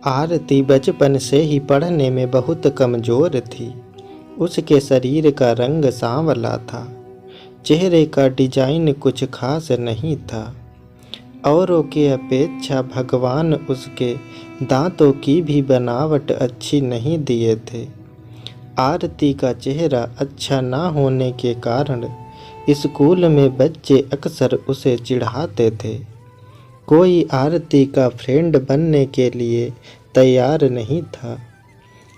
आरती बचपन से ही पढ़ने में बहुत कमज़ोर थी। उसके शरीर का रंग सांवला था। चेहरे का डिजाइन कुछ खास नहीं था। औरों के अपेक्षा भगवान उसके दांतों की भी बनावट अच्छी नहीं दिए थे। आरती का चेहरा अच्छा ना होने के कारण स्कूल में बच्चे अक्सर उसे चिढ़ाते थे। कोई आरती का फ्रेंड बनने के लिए तैयार नहीं था।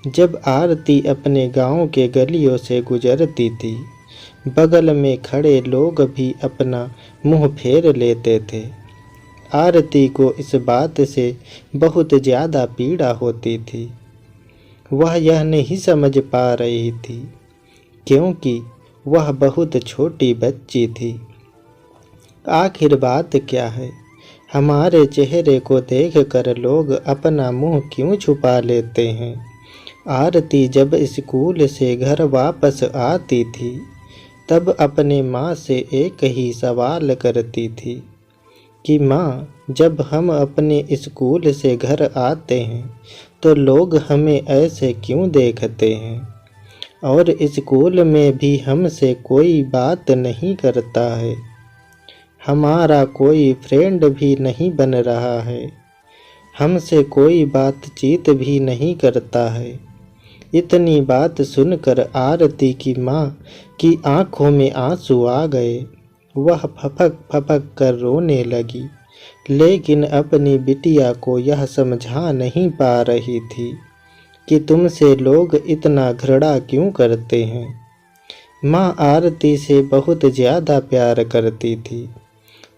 जब आरती अपने गांव के गलियों से गुजरती थी, बगल में खड़े लोग भी अपना मुंह फेर लेते थे। आरती को इस बात से बहुत ज़्यादा पीड़ा होती थी। वह यह नहीं समझ पा रही थी, क्योंकि वह बहुत छोटी बच्ची थी। आखिर बात क्या है? हमारे चेहरे को देखकर लोग अपना मुंह क्यों छुपा लेते हैं? आरती जब स्कूल से घर वापस आती थी, तब अपने माँ से एक ही सवाल करती थी कि माँ, जब हम अपने स्कूल से घर आते हैं तो लोग हमें ऐसे क्यों देखते हैं, और स्कूल में भी हमसे कोई बात नहीं करता है। हमारा कोई फ्रेंड भी नहीं बन रहा है। हमसे कोई बातचीत भी नहीं करता है। इतनी बात सुनकर आरती की माँ की आंखों में आंसू आ गए। वह फपक फपक कर रोने लगी, लेकिन अपनी बिटिया को यह समझा नहीं पा रही थी कि तुमसे लोग इतना घृणा क्यों करते हैं। माँ आरती से बहुत ज़्यादा प्यार करती थी।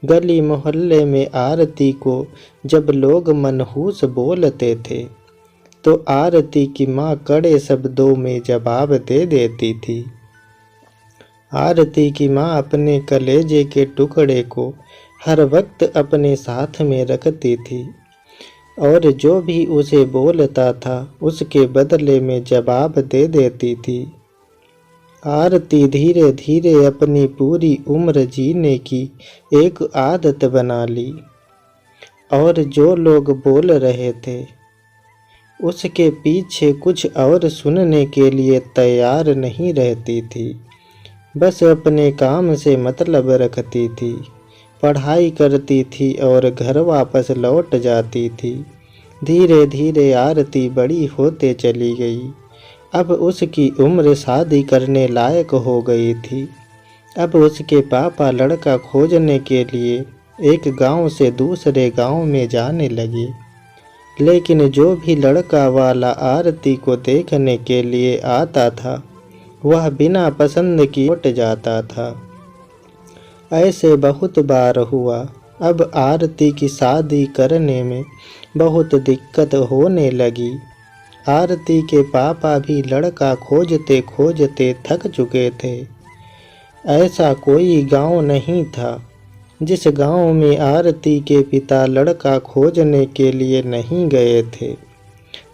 गली मोहल्ले में आरती को जब लोग मनहूस बोलते थे, तो आरती की माँ कड़े शब्दों में जवाब दे देती थी। आरती की माँ अपने कलेजे के टुकड़े को हर वक्त अपने साथ में रखती थी, और जो भी उसे बोलता था उसके बदले में जवाब दे देती थी। आरती धीरे धीरे अपनी पूरी उम्र जीने की एक आदत बना ली, और जो लोग बोल रहे थे उसके पीछे कुछ और सुनने के लिए तैयार नहीं रहती थी। बस अपने काम से मतलब रखती थी, पढ़ाई करती थी और घर वापस लौट जाती थी। धीरे धीरे आरती बड़ी होते चली गई। अब उसकी उम्र शादी करने लायक हो गई थी। अब उसके पापा लड़का खोजने के लिए एक गांव से दूसरे गांव में जाने लगे, लेकिन जो भी लड़का वाला आरती को देखने के लिए आता था, वह बिना पसंद किए लौट जाता था। ऐसे बहुत बार हुआ। अब आरती की शादी करने में बहुत दिक्कत होने लगी। आरती के पापा भी लड़का खोजते खोजते थक चुके थे। ऐसा कोई गांव नहीं था जिस गांव में आरती के पिता लड़का खोजने के लिए नहीं गए थे।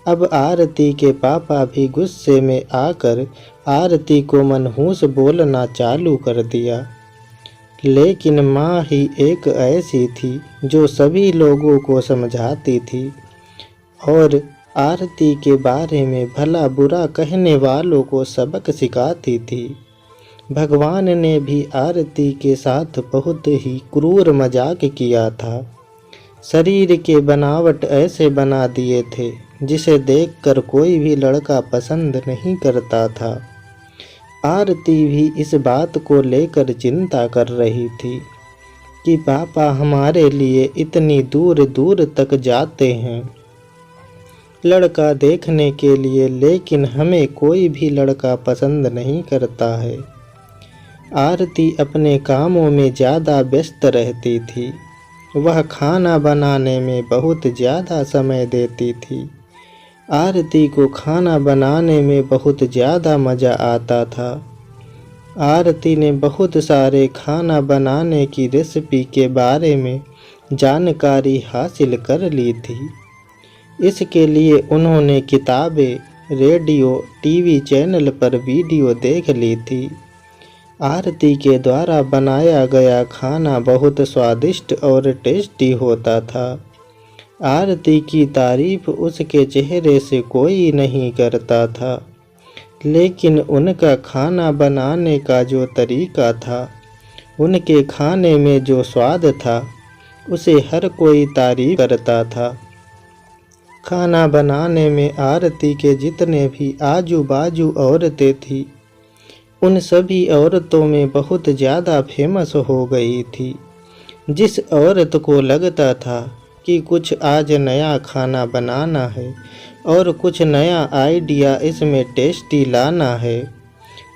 अब आरती के पापा भी गुस्से में आकर आरती को मनहूस बोलना चालू कर दिया। लेकिन माँ ही एक ऐसी थी जो सभी लोगों को समझाती थी, और आरती के बारे में भला बुरा कहने वालों को सबक सिखाती थी। भगवान ने भी आरती के साथ बहुत ही क्रूर मजाक किया था। शरीर के बनावट ऐसे बना दिए थे जिसे देखकर कोई भी लड़का पसंद नहीं करता था। आरती भी इस बात को लेकर चिंता कर रही थी कि पापा हमारे लिए इतनी दूर दूर तक जाते हैं लड़का देखने के लिए, लेकिन हमें कोई भी लड़का पसंद नहीं करता है। आरती अपने कामों में ज़्यादा व्यस्त रहती थी। वह खाना बनाने में बहुत ज़्यादा समय देती थी। आरती को खाना बनाने में बहुत ज़्यादा मज़ा आता था। आरती ने बहुत सारे खाना बनाने की रेसिपी के बारे में जानकारी हासिल कर ली थी। इसके लिए उन्होंने किताबें, रेडियो, टीवी चैनल पर वीडियो देख ली थी। आरती के द्वारा बनाया गया खाना बहुत स्वादिष्ट और टेस्टी होता था। आरती की तारीफ उसके चेहरे से कोई नहीं करता था, लेकिन उनका खाना बनाने का जो तरीका था, उनके खाने में जो स्वाद था, उसे हर कोई तारीफ करता था। खाना बनाने में आरती के जितने भी आजू बाजू औरतें थीं, उन सभी औरतों में बहुत ज़्यादा फेमस हो गई थी। जिस औरत को लगता था कि कुछ आज नया खाना बनाना है और कुछ नया आइडिया इसमें टेस्टी लाना है,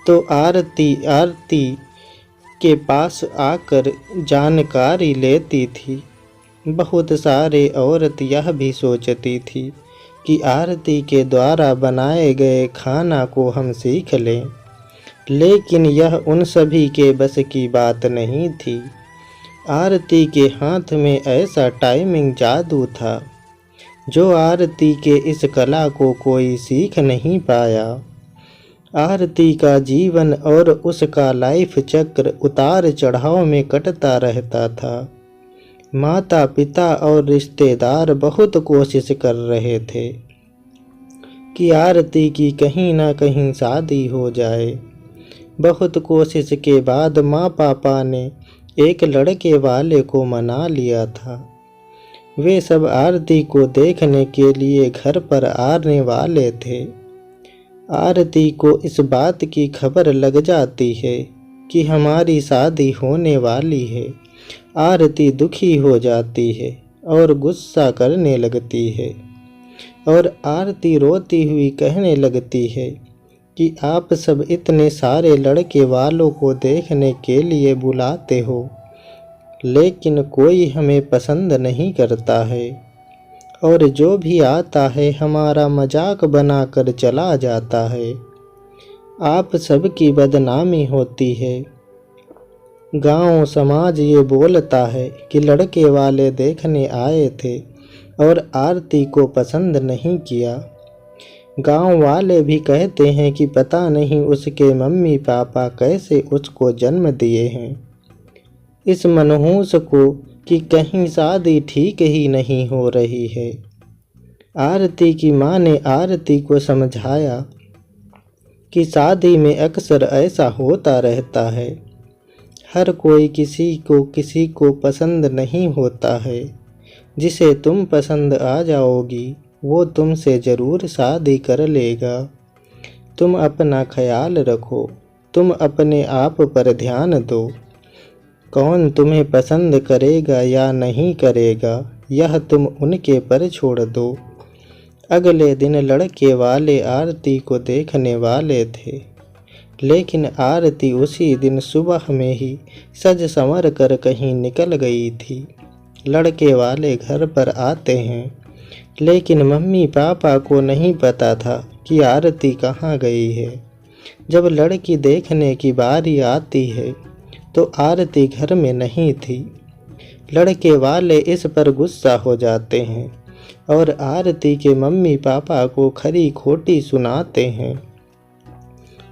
तो आरती के पास आकर जानकारी लेती थी। बहुत सारे औरत यह भी सोचती थी कि आरती के द्वारा बनाए गए खाना को हम सीख लें, लेकिन यह उन सभी के बस की बात नहीं थी। आरती के हाथ में ऐसा टाइमिंग जादू था, जो आरती के इस कला को कोई सीख नहीं पाया। आरती का जीवन और उसका लाइफ चक्र उतार चढ़ाव में कटता रहता था। माता पिता और रिश्तेदार बहुत कोशिश कर रहे थे कि आरती की कहीं ना कहीं शादी हो जाए। बहुत कोशिश के बाद माँ पापा ने एक लड़के वाले को मना लिया था। वे सब आरती को देखने के लिए घर पर आने वाले थे। आरती को इस बात की खबर लग जाती है कि हमारी शादी होने वाली है। आरती दुखी हो जाती है और गुस्सा करने लगती है, और आरती रोती हुई कहने लगती है कि आप सब इतने सारे लड़के वालों को देखने के लिए बुलाते हो, लेकिन कोई हमें पसंद नहीं करता है, और जो भी आता है हमारा मजाक बनाकर चला जाता है। आप सबकी बदनामी होती है। गांव समाज ये बोलता है कि लड़के वाले देखने आए थे और आरती को पसंद नहीं किया। गांव वाले भी कहते हैं कि पता नहीं उसके मम्मी पापा कैसे उसको जन्म दिए हैं। इस मनहूस को कि कहीं शादी ठीक ही नहीं हो रही है। आरती की माँ ने आरती को समझाया कि शादी में अक्सर ऐसा होता रहता है। हर कोई किसी को पसंद नहीं होता है। जिसे तुम पसंद आ जाओगी वो तुमसे ज़रूर शादी कर लेगा। तुम अपना ख्याल रखो, तुम अपने आप पर ध्यान दो। कौन तुम्हें पसंद करेगा या नहीं करेगा, यह तुम उनके पर छोड़ दो। अगले दिन लड़के वाले आरती को देखने वाले थे, लेकिन आरती उसी दिन सुबह में ही सज संवर कर कहीं निकल गई थी। लड़के वाले घर पर आते हैं, लेकिन मम्मी पापा को नहीं पता था कि आरती कहाँ गई है। जब लड़की देखने की बारी आती है तो आरती घर में नहीं थी। लड़के वाले इस पर गुस्सा हो जाते हैं और आरती के मम्मी पापा को खरी खोटी सुनाते हैं।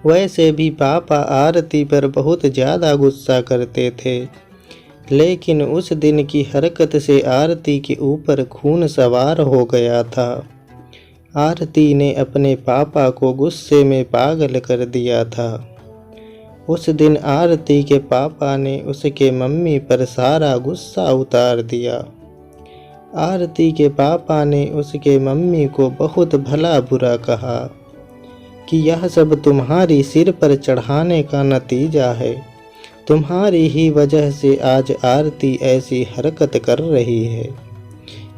वैसे भी पापा आरती पर बहुत ज़्यादा गुस्सा करते थे, लेकिन उस दिन की हरकत से आरती के ऊपर खून सवार हो गया था। आरती ने अपने पापा को गुस्से में पागल कर दिया था। उस दिन आरती के पापा ने उसके मम्मी पर सारा गुस्सा उतार दिया। आरती के पापा ने उसके मम्मी को बहुत भला बुरा कहा कि यह सब तुम्हारी सिर पर चढ़ाने का नतीजा है। तुम्हारी ही वजह से आज आरती ऐसी हरकत कर रही है।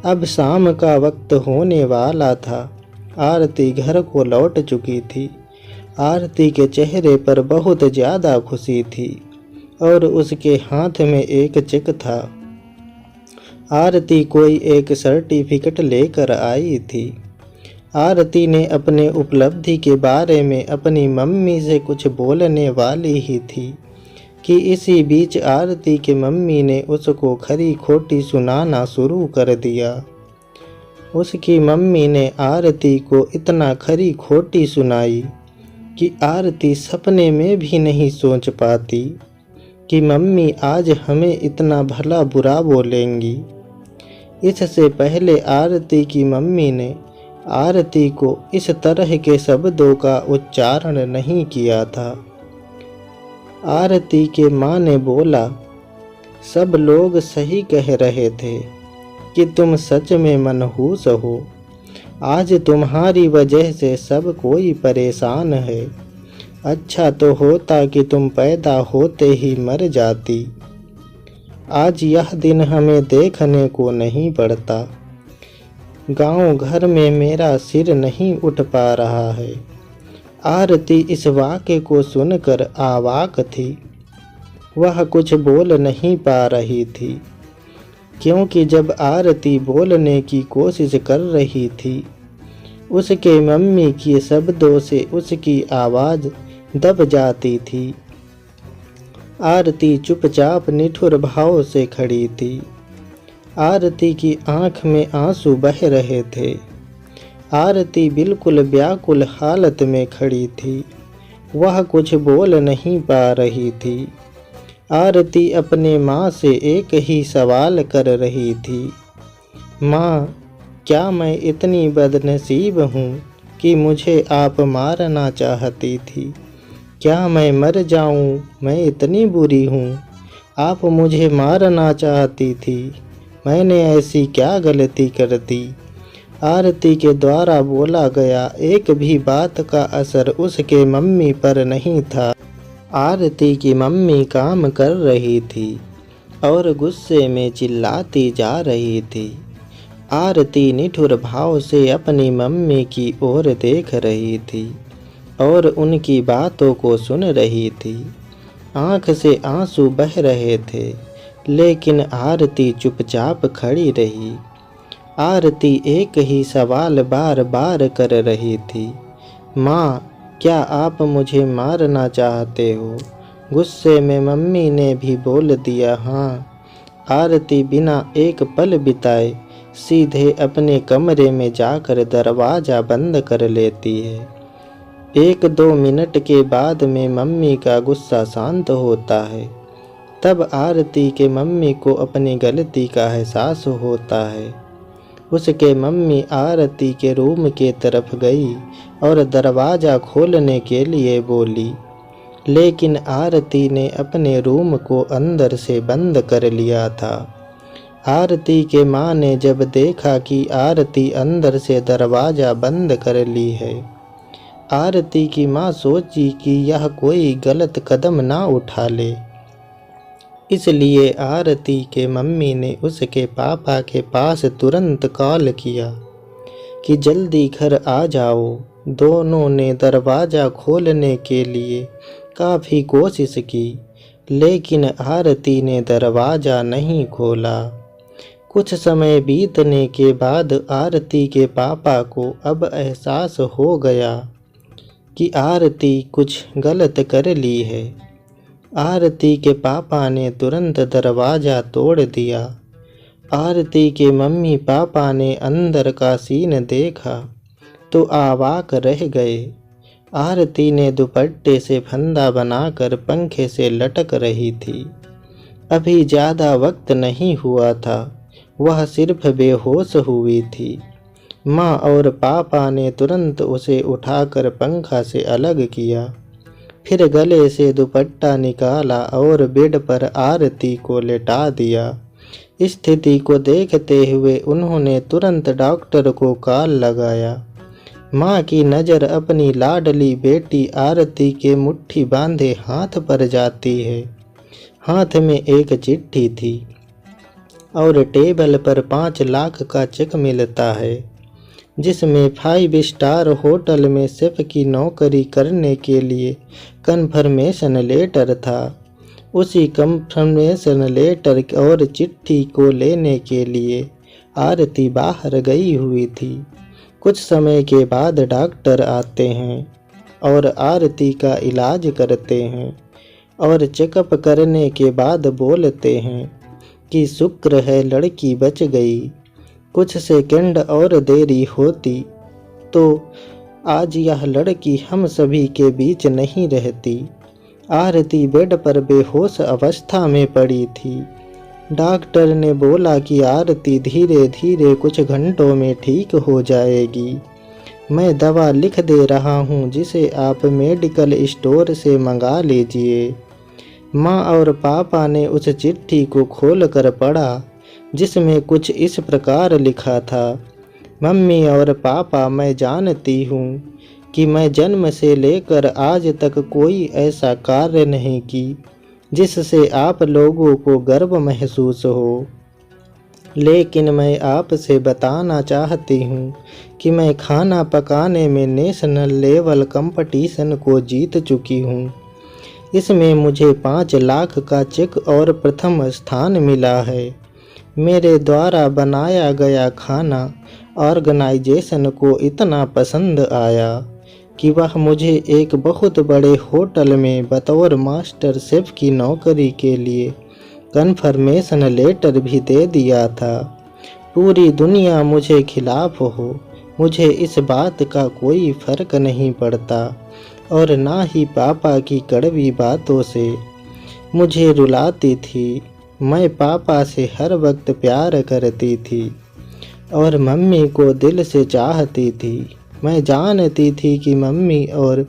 अब शाम का वक्त होने वाला था। आरती घर को लौट चुकी थी। आरती के चेहरे पर बहुत ज़्यादा खुशी थी और उसके हाथ में एक चेक था। आरती कोई एक सर्टिफिकेट लेकर आई थी। आरती ने अपने उपलब्धि के बारे में अपनी मम्मी से कुछ बोलने वाली ही थी कि इसी बीच आरती के मम्मी ने उसको खरी खोटी सुनाना शुरू कर दिया। उसकी मम्मी ने आरती को इतना खरी खोटी सुनाई कि आरती सपने में भी नहीं सोच पाती कि मम्मी आज हमें इतना भला बुरा बोलेंगी। इससे पहले आरती की मम्मी ने आरती को इस तरह के शब्दों का उच्चारण नहीं किया था। आरती के माँ ने बोला, सब लोग सही कह रहे थे कि तुम सच में मनहूस हो। आज तुम्हारी वजह से सब कोई परेशान है। अच्छा तो होता कि तुम पैदा होते ही मर जाती। आज यह दिन हमें देखने को नहीं पड़ता। गांव घर में मेरा सिर नहीं उठ पा रहा है। आरती इस वाक्य को सुनकर अवाक थी। वह कुछ बोल नहीं पा रही थी, क्योंकि जब आरती बोलने की कोशिश कर रही थी, उसके मम्मी के शब्दों से उसकी आवाज़ दब जाती थी। आरती चुपचाप निठुर भाव से खड़ी थी। आरती की आंख में आंसू बह रहे थे। आरती बिल्कुल व्याकुल हालत में खड़ी थी। वह कुछ बोल नहीं पा रही थी। आरती अपने माँ से एक ही सवाल कर रही थी, माँ, क्या मैं इतनी बदनसीब हूँ कि मुझे आप मारना चाहती थी? क्या मैं मर जाऊँ? मैं इतनी बुरी हूँ, आप मुझे मारना चाहती थी? मैंने ऐसी क्या गलती कर दी? आरती के द्वारा बोला गया एक भी बात का असर उसके मम्मी पर नहीं था। आरती की मम्मी काम कर रही थी और गुस्से में चिल्लाती जा रही थी। आरती निठुर भाव से अपनी मम्मी की ओर देख रही थी और उनकी बातों को सुन रही थी। आंख से आंसू बह रहे थे, लेकिन आरती चुपचाप खड़ी रही। आरती एक ही सवाल बार बार कर रही थी, माँ, क्या आप मुझे मारना चाहते हो? गुस्से में मम्मी ने भी बोल दिया, हाँ। आरती बिना एक पल बिताए सीधे अपने कमरे में जाकर दरवाज़ा बंद कर लेती है। 1-2 मिनट के बाद में मम्मी का गुस्सा शांत होता है। तब आरती के मम्मी को अपनी गलती का एहसास होता है। उसके मम्मी आरती के रूम के तरफ गई और दरवाज़ा खोलने के लिए बोली, लेकिन आरती ने अपने रूम को अंदर से बंद कर लिया था। आरती के माँ ने जब देखा कि आरती अंदर से दरवाज़ा बंद कर ली है, आरती की माँ सोची कि यह कोई गलत कदम ना उठा ले। इसलिए आरती के मम्मी ने उसके पापा के पास तुरंत कॉल किया कि जल्दी घर आ जाओ। दोनों ने दरवाज़ा खोलने के लिए काफ़ी कोशिश की, लेकिन आरती ने दरवाज़ा नहीं खोला। कुछ समय बीतने के बाद आरती के पापा को अब एहसास हो गया कि आरती कुछ गलत कर ली है। आरती के पापा ने तुरंत दरवाज़ा तोड़ दिया। आरती के मम्मी पापा ने अंदर का सीन देखा तो अवाक रह गए। आरती ने दुपट्टे से फंदा बनाकर पंखे से लटक रही थी। अभी ज़्यादा वक्त नहीं हुआ था, वह सिर्फ बेहोश हुई थी। माँ और पापा ने तुरंत उसे उठाकर पंखा से अलग किया, फिर गले से दुपट्टा निकाला और बेड पर आरती को लेटा दिया। स्थिति को देखते हुए उन्होंने तुरंत डॉक्टर को कॉल लगाया। माँ की नज़र अपनी लाडली बेटी आरती के मुट्ठी बांधे हाथ पर जाती है। हाथ में एक चिट्ठी थी और टेबल पर 5 लाख का चेक मिलता है, जिसमें 5 स्टार होटल में शेफ की नौकरी करने के लिए कन्फर्मेशन लेटर था। उसी कन्फर्मेशन लेटर और चिट्ठी को लेने के लिए आरती बाहर गई हुई थी। कुछ समय के बाद डॉक्टर आते हैं और आरती का इलाज करते हैं और चेकअप करने के बाद बोलते हैं कि शुक्र है लड़की बच गई। कुछ सेकंड और देरी होती तो आज यह लड़की हम सभी के बीच नहीं रहती। आरती बेड पर बेहोश अवस्था में पड़ी थी। डॉक्टर ने बोला कि आरती धीरे धीरे कुछ घंटों में ठीक हो जाएगी। मैं दवा लिख दे रहा हूँ जिसे आप मेडिकल स्टोर से मंगा लीजिए। माँ और पापा ने उस चिट्ठी को खोलकर पढ़ा जिसमें कुछ इस प्रकार लिखा था, मम्मी और पापा, मैं जानती हूँ कि मैं जन्म से लेकर आज तक कोई ऐसा कार्य नहीं की जिससे आप लोगों को गर्व महसूस हो, लेकिन मैं आपसे बताना चाहती हूँ कि मैं खाना पकाने में नेशनल लेवल कंपटीशन को जीत चुकी हूँ। इसमें मुझे 5 लाख का चेक और प्रथम स्थान मिला है। मेरे द्वारा बनाया गया खाना ऑर्गेनाइजेशन को इतना पसंद आया कि वह मुझे एक बहुत बड़े होटल में बतौर मास्टर शेफ की नौकरी के लिए कन्फर्मेशन लेटर भी दे दिया था। पूरी दुनिया मुझे खिलाफ हो, मुझे इस बात का कोई फर्क नहीं पड़ता और ना ही पापा की कड़वी बातों से मुझे रुलाती थी। मैं पापा से हर वक्त प्यार करती थी और मम्मी को दिल से चाहती थी। मैं जानती थी कि मम्मी और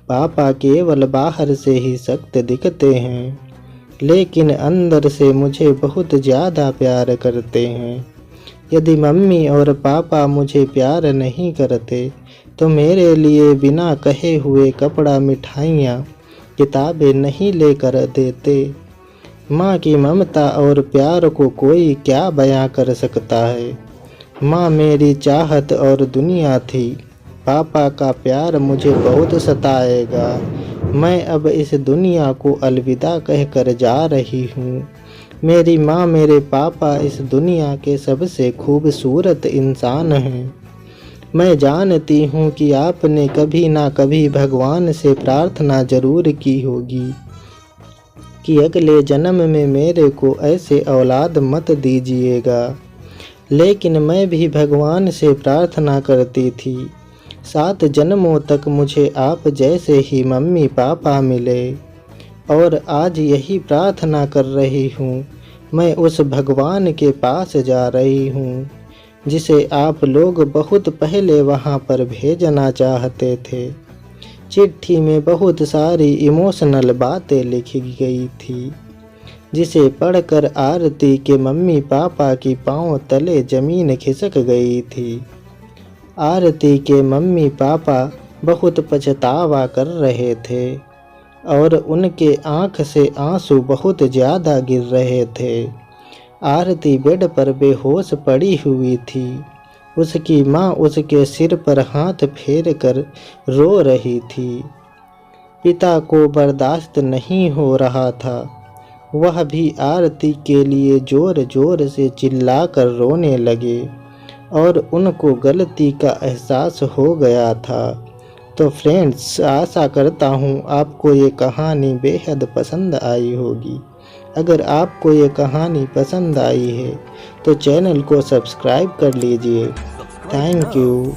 पापा केवल बाहर से ही सख्त दिखते हैं, लेकिन अंदर से मुझे बहुत ज़्यादा प्यार करते हैं। यदि मम्मी और पापा मुझे प्यार नहीं करते तो मेरे लिए बिना कहे हुए कपड़ा, मिठाइयाँ, किताबें नहीं लेकर देते। माँ की ममता और प्यार को कोई क्या बयां कर सकता है। माँ मेरी चाहत और दुनिया थी। पापा का प्यार मुझे बहुत सताएगा। मैं अब इस दुनिया को अलविदा कहकर जा रही हूँ। मेरी माँ, मेरे पापा इस दुनिया के सबसे खूबसूरत इंसान हैं। मैं जानती हूँ कि आपने कभी ना कभी भगवान से प्रार्थना जरूर की होगी कि अगले जन्म में मेरे को ऐसे औलाद मत दीजिएगा, लेकिन मैं भी भगवान से प्रार्थना करती थी 7 जन्मों तक मुझे आप जैसे ही मम्मी पापा मिले, और आज यही प्रार्थना कर रही हूँ। मैं उस भगवान के पास जा रही हूँ जिसे आप लोग बहुत पहले वहाँ पर भेजना चाहते थे। चिट्ठी में बहुत सारी इमोशनल बातें लिखी गई थी जिसे पढ़कर आरती के मम्मी पापा की पांव तले जमीन खिसक गई थी। आरती के मम्मी पापा बहुत पछतावा कर रहे थे और उनके आँख से आंसू बहुत ज़्यादा गिर रहे थे। आरती बेड पर बेहोश पड़ी हुई थी। उसकी माँ उसके सिर पर हाथ फेर कर रो रही थी। पिता को बर्दाश्त नहीं हो रहा था। वह भी आरती के लिए ज़ोर ज़ोर से चिल्लाकर रोने लगे और उनको गलती का एहसास हो गया था। तो फ्रेंड्स, आशा करता हूँ आपको ये कहानी बेहद पसंद आई होगी। अगर आपको ये कहानी पसंद आई है तो चैनल को सब्सक्राइब कर लीजिए। Thank you.